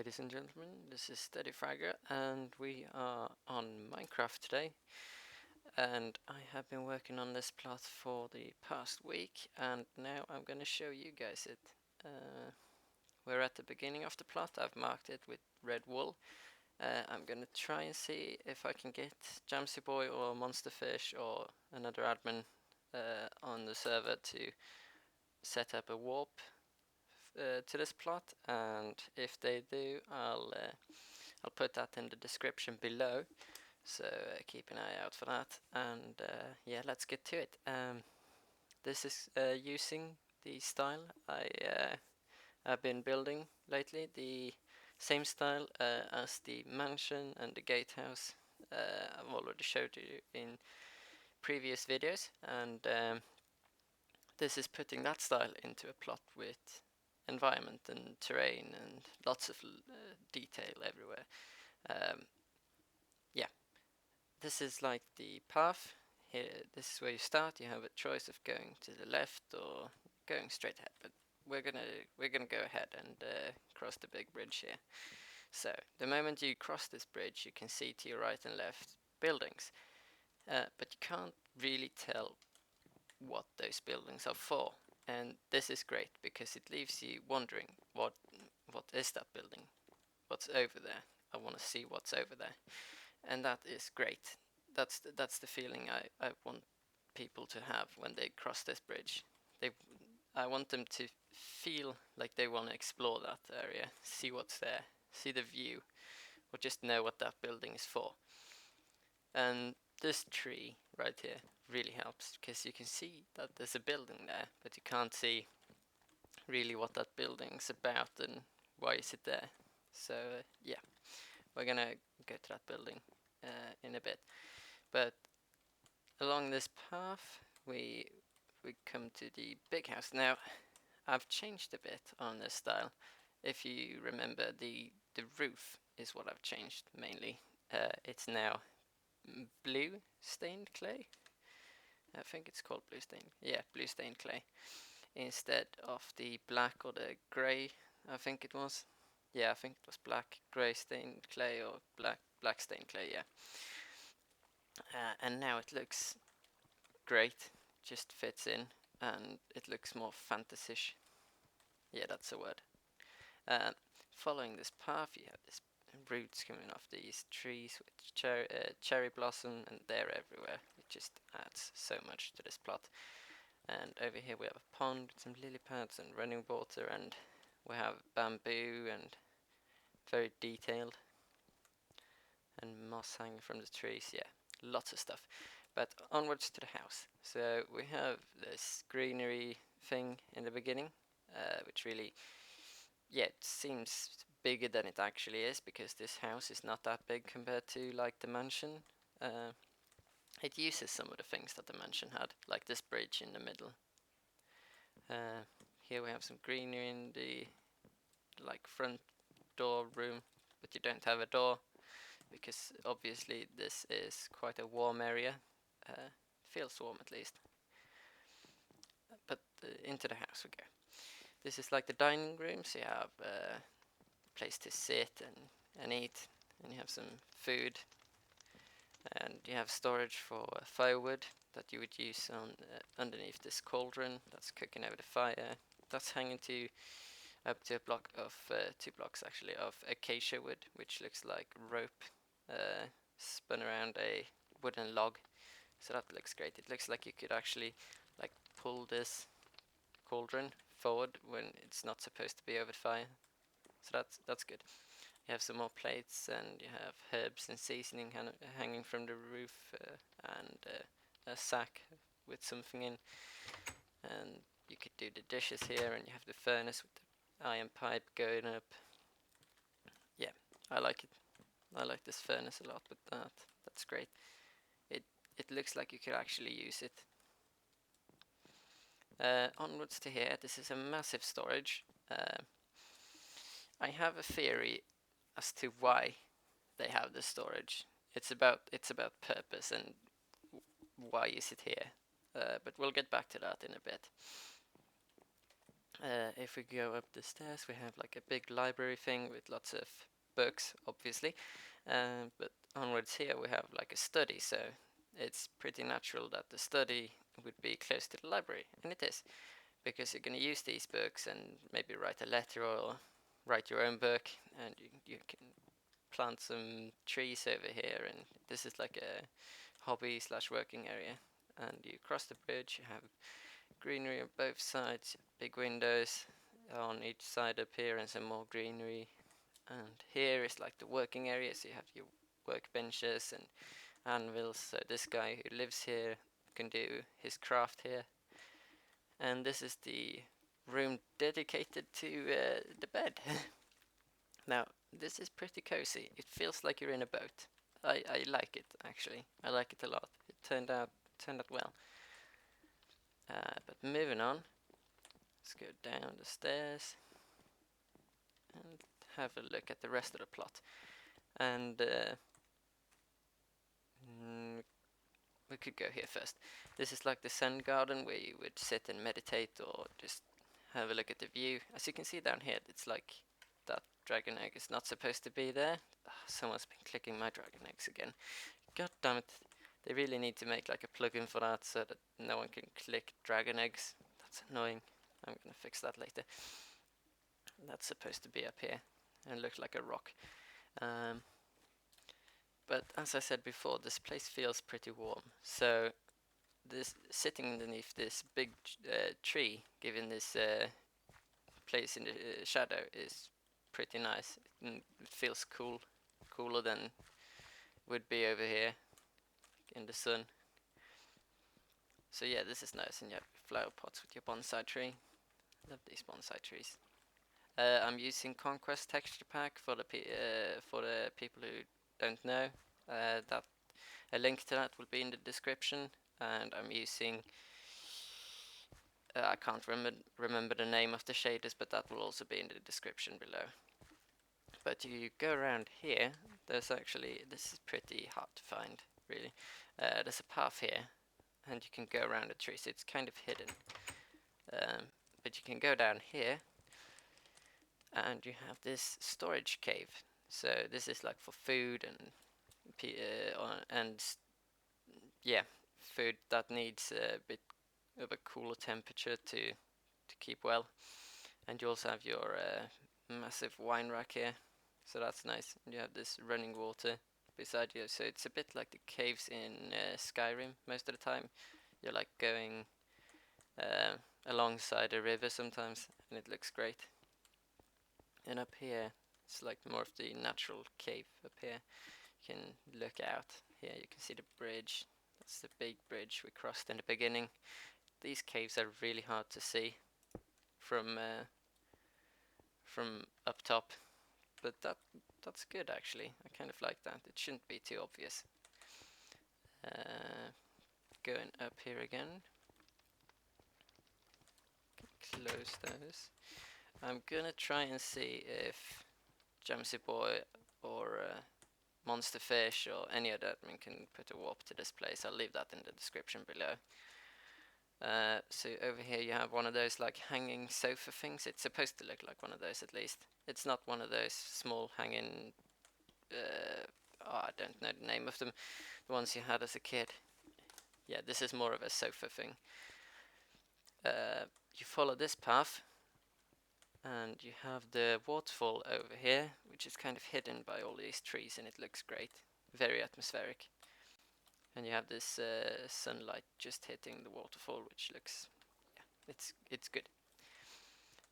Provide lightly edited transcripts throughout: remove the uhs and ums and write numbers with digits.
ladies and gentlemen, this is Steady Fragger and we are on Minecraft today, and I have been working on this plot for the past week and now I'm going to show you guys it. We're at the beginning of the plot. I've marked it with red wool. I'm going to try and see if I can get Jamsy Boy or Monsterfish or another admin on the server to set up a warp to this plot, and if they do, I'll put that in the description below, so keep an eye out for that. And yeah, let's get to it. This is using the style I've been building lately, the same style as the mansion and the gatehouse I've already showed you in previous videos, and this is putting that style into a plot with environment and terrain and lots of detail everywhere. Yeah, this is like the path. Here, this is where you start. You have a choice of going to the left or going straight ahead, but we're gonna go ahead and cross the big bridge here. So the moment you cross this bridge, you can see to your right and left buildings, but you can't really tell what those buildings are for. And this is great because it leaves you wondering, what is that building? What's over there? I want to see what's over there. And that is great. That's the feeling I want people to have when they cross this bridge. I want them to feel like they want to explore that area, see what's there, see the view, or just know what that building is for. And this tree right here really helps because you can see that there's a building there, but you can't see really what that building's about and why is it there. So yeah, we're gonna go to that building in a bit, but along this path we come to the big house. Now I've changed a bit on this style. If you remember, the roof is what I've changed mainly. It's now blue stained clay. I think it's called blue stained. Yeah, blue stained clay instead of the black or the grey. I think it was. Yeah, I think it was black, grey stained clay or black stained clay. Yeah. And now it looks great. Just fits in, and it looks more fantasish. Yeah, that's a word. Uh, Following this path, you have this roots coming off these trees with cherry blossom, and they're everywhere. It just adds so much to this plot. And over here we have a pond with some lily pads and running water, and we have bamboo and very detailed, and moss hanging from the trees. Yeah, lots of stuff. But onwards to the house. So we have this greenery thing in the beginning, which really, yeah, it seems bigger than it actually is because this house is not that big compared to like the mansion. It uses some of the things that the mansion had, like this bridge in the middle. Here we have some greenery in the like front door room, but you don't have a door because obviously this is quite a warm area. Feels warm at least. But into the house we go. This is like the dining room, so you have a place to sit and eat, and you have some food, and you have storage for firewood that you would use on underneath this cauldron that's cooking over the fire. That's hanging to up to a block of 2 blocks actually of acacia wood, which looks like rope spun around a wooden log. So that looks great. It looks like you could actually like pull this cauldron forward when it's not supposed to be over the fire. So that's good. You have some more plates, and you have herbs and seasoning hanging from the roof, and a sack with something in. And you could do the dishes here, and you have the furnace with the iron pipe going up. Yeah, I like it. I like this furnace a lot with that. That's great. It looks like you could actually use it. Onwards to here, this is a massive storage. I have a theory as to why they have the storage. It's about purpose and why is it here. But we'll get back to that in a bit. If we go up the stairs, we have like a big library thing with lots of books, obviously. But onwards here we have like a study, so it's pretty natural that the study would be close to the library, and it is, because you're going to use these books and maybe write a letter or write your own book, and you can plant some trees over here, and this is like a hobby slash working area. And you cross the bridge, you have greenery on both sides, big windows on each side up here, and some more greenery. And here is like the working area, so you have your workbenches and anvils, so this guy who lives here can do his craft here. And this is the room dedicated to the bed. Now, this is pretty cozy. It feels like you're in a boat. I like it, actually. I like it a lot. It turned out well. But moving on, let's go down the stairs and have a look at the rest of the plot. And we could go here first. This is like the Zen garden where you would sit and meditate or just have a look at the view. As you can see down here, it's like that dragon egg is not supposed to be there. Someone's been clicking my dragon eggs again. God damn it. They really need to make like a plugin for that so that no one can click dragon eggs. That's annoying. I'm gonna fix that later. That's supposed to be up here and look like a rock. But as I said before, this place feels pretty warm. So this sitting underneath this big tree, giving this place in the shadow, is pretty nice. It feels cool, cooler than would be over here in the sun. So yeah, this is nice, and you have flower pots with your bonsai tree. Love these bonsai trees. I'm using Conquest texture pack for the people who don't know. That a link to that will be in the description, and I'm using. I can't remember the name of the shaders, but that will also be in the description below. But you go around here. There's actually, this is pretty hard to find, really. There's a path here, and you can go around the trees. It's kind of hidden, but you can go down here, and you have this storage cave. So this is like for food and yeah, food that needs a bit of a cooler temperature to keep well. And you also have your massive wine rack here, so that's nice. And you have this running water beside you, so it's a bit like the caves in Skyrim. Most of the time you're like going alongside a river sometimes, and it looks great. And up here it's like more of the natural cave up here. You can look out here, you can see the bridge. That's the big bridge we crossed in the beginning. These caves are really hard to see from up top, but that's good actually. I kind of like that. It shouldn't be too obvious. Going up here again. Close those. I'm gonna try and see if Jamsy Boy or Monster Fish or any of that can put a warp to this place. I'll leave that in the description below. So over here you have one of those like hanging sofa things. It's supposed to look like one of those at least. It's not one of those small hanging, I don't know the name of them, the ones you had as a kid. Yeah, this is more of a sofa thing. You follow this path and you have the waterfall over here, which is kind of hidden by all these trees, and it looks great. Very atmospheric. And you have this sunlight just hitting the waterfall, which looks, yeah, it's good.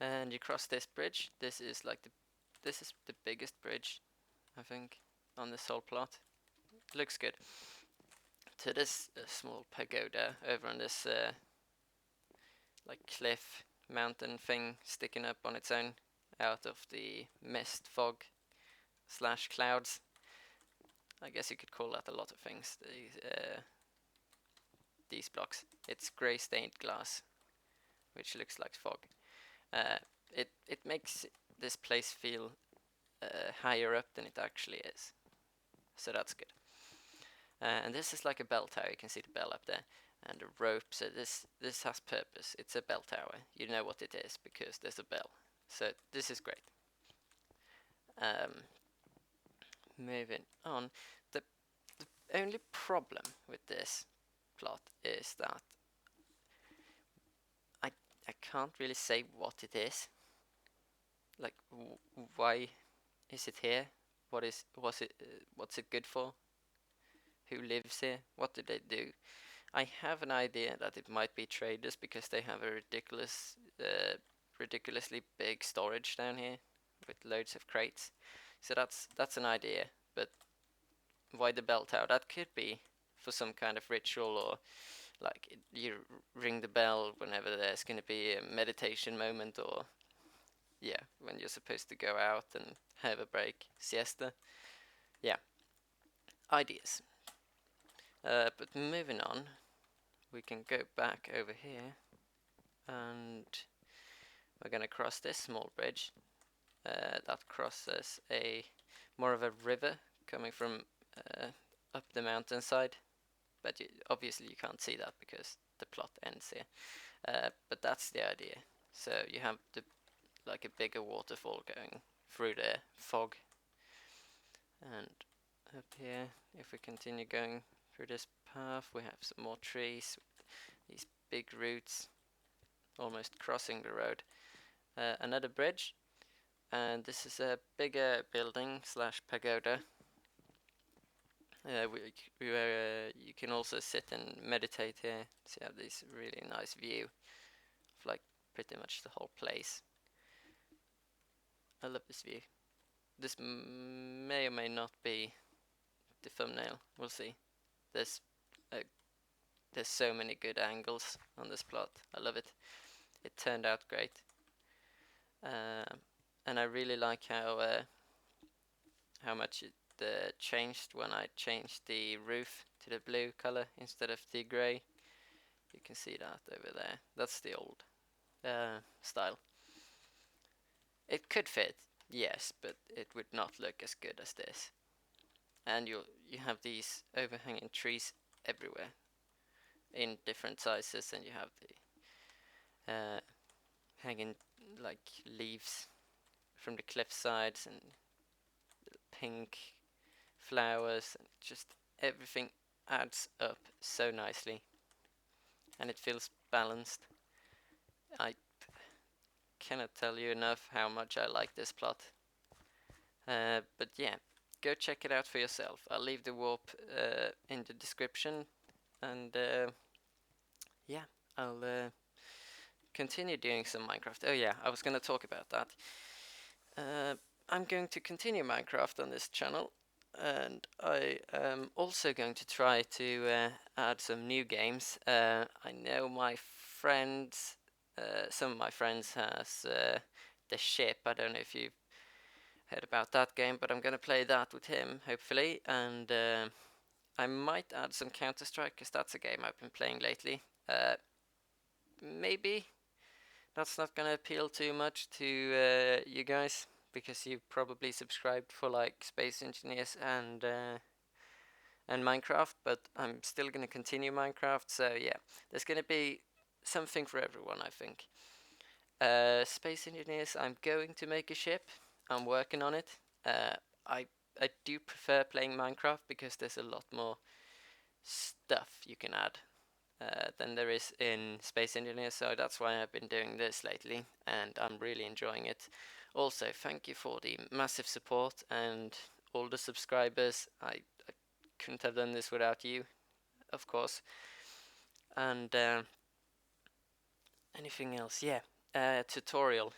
And you cross this bridge. This is the biggest bridge, I think, on this whole plot. It looks good. To this small pagoda over on this like cliff mountain thing sticking up on its own out of the mist, fog slash clouds. I guess you could call that a lot of things. These blocks. It's grey stained glass, which looks like fog. It makes this place feel higher up than it actually is, so that's good. And this is like a bell tower. You can see the bell up there. and a rope. So this has purpose. It's a bell tower. You know what it is because there's a bell. So this is great. Moving on. The only problem with this plot is that I can't really say what it is. Like, why is it here? What's it good for? Who lives here? What do they do? I have an idea that it might be traders because they have a ridiculously big storage down here with loads of crates. So that's an idea. But why the bell tower? That could be for some kind of ritual, or like you ring the bell whenever there's going to be a meditation moment, or yeah, when you're supposed to go out and have a break, siesta. Yeah, ideas. But moving on, we can go back over here, and we're gonna cross this small bridge that crosses a more of a river coming from up the mountainside. But obviously you can't see that because the plot ends here. But that's the idea. So you have like a bigger waterfall going through the fog. And up here, if we continue going through this path, we have some more trees, these big roots, almost crossing the road. Another bridge, and this is a bigger building slash pagoda. Where you can also sit and meditate here. So you have this really nice view of like pretty much the whole place. I love this view. This may or may not be the thumbnail. We'll see. There's uh, there's so many good angles on this plot. I love it. It turned out great. And I really like how much it changed when I changed the roof to the blue color instead of the grey. You can see that over there. That's the old style. It could fit, yes, but it would not look as good as this. And you have these overhanging trees everywhere in different sizes, and you have the hanging like leaves from the cliff sides and pink flowers, and just everything adds up so nicely, and it feels balanced. I cannot tell you enough how much I like this plot. But yeah, go check it out for yourself. I'll leave the warp in the description, and yeah, I'll continue doing some Minecraft. Oh yeah, I was gonna talk about that. I'm going to continue Minecraft on this channel, and I am also going to try to add some new games. I know my friends, some of my friends has the ship. I don't know if you've heard about that game, but I'm gonna play that with him hopefully, and I might add some Counter-Strike because that's a game I've been playing lately. Maybe that's not gonna appeal too much to you guys because you probably subscribed for like Space Engineers and Minecraft, but I'm still gonna continue Minecraft. So yeah, there's gonna be something for everyone, I think. Space Engineers, I'm going to make a ship. I'm working on it. I I do prefer playing Minecraft because there's a lot more stuff you can add than there is in Space Engineer, so that's why I've been doing this lately, and I'm really enjoying it. Also, thank you for the massive support and all the subscribers. I couldn't have done this without you, of course. And anything else? Yeah, tutorial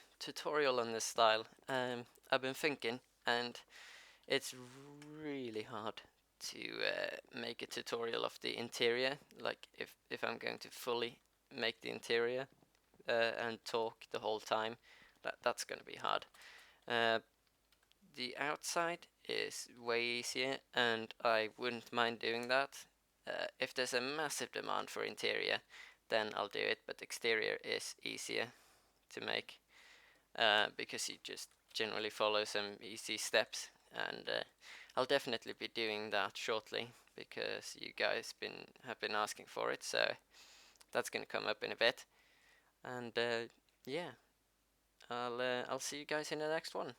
on this style. I've been thinking, and it's really hard to make a tutorial of the interior, like if I'm going to fully make the interior and talk the whole time, that's going to be hard. The outside is way easier, and I wouldn't mind doing that. If there's a massive demand for interior, then I'll do it, but exterior is easier to make because you just generally follow some easy steps, and I'll definitely be doing that shortly because you guys have been asking for it. So that's gonna come up in a bit. And yeah, I'll see you guys in the next one.